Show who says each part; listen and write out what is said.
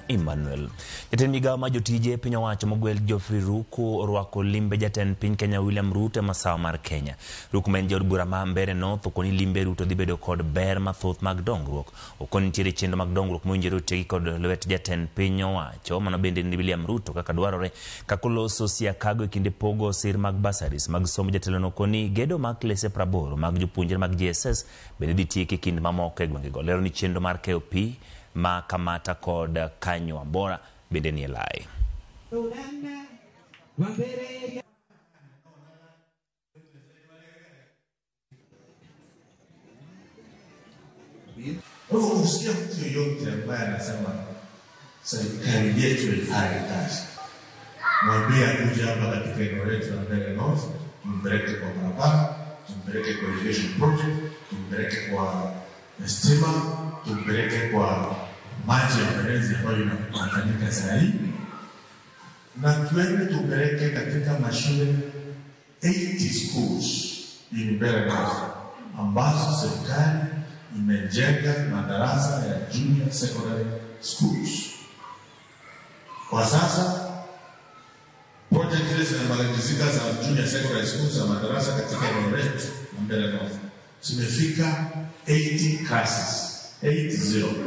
Speaker 1: Emmanuel. Jatend migawo ma jotije piny owacho mogwel Geoffrey Ruku orwako limbe jatend piny Kenya William Ruto masawa mar Kenya. Ruku men jod bura ma Mbeere North okoni limbe Ruto dhi bedo kod ber mathoth mag dongruok. Okoni nitiere chenro mag dongruok mowinjore otegi kod lwet jatend piny owacho mano bende ni William Ruto kaka dwarore kakoloso siakago e kinde pogo sir mag basaris mag somo. Jatelo no koni gedo mag klese 80 mag jopuonjre mag GSS bende dhi tieki kind mamoko e gwengego. Lero ni chenro mar KOP ma Kamata kod Kanyo Wambora bende ni elai.
Speaker 2: Usikia mtu yoyote ambaye anasema serikali yetu haifai kazi, mwambie kuja hapa katika eneo letu la Mbeere North, tumpeleke kwa barabara, tumpeleke kwa irrigation project, tumpeleke kwa stima, tumpeleke kwa maji ya mfereji ambayo inafanyika saa hii, na tuende tupeleke katika mashule 80 schools in Mbeere North ambazo serikali imejenga madarasa ya junior secondary schools. Kwa sasa project hizi zinamalizika za junior secondary schools za madarasa katika eneo letu la Mbeere North zimefika 80 classes 80.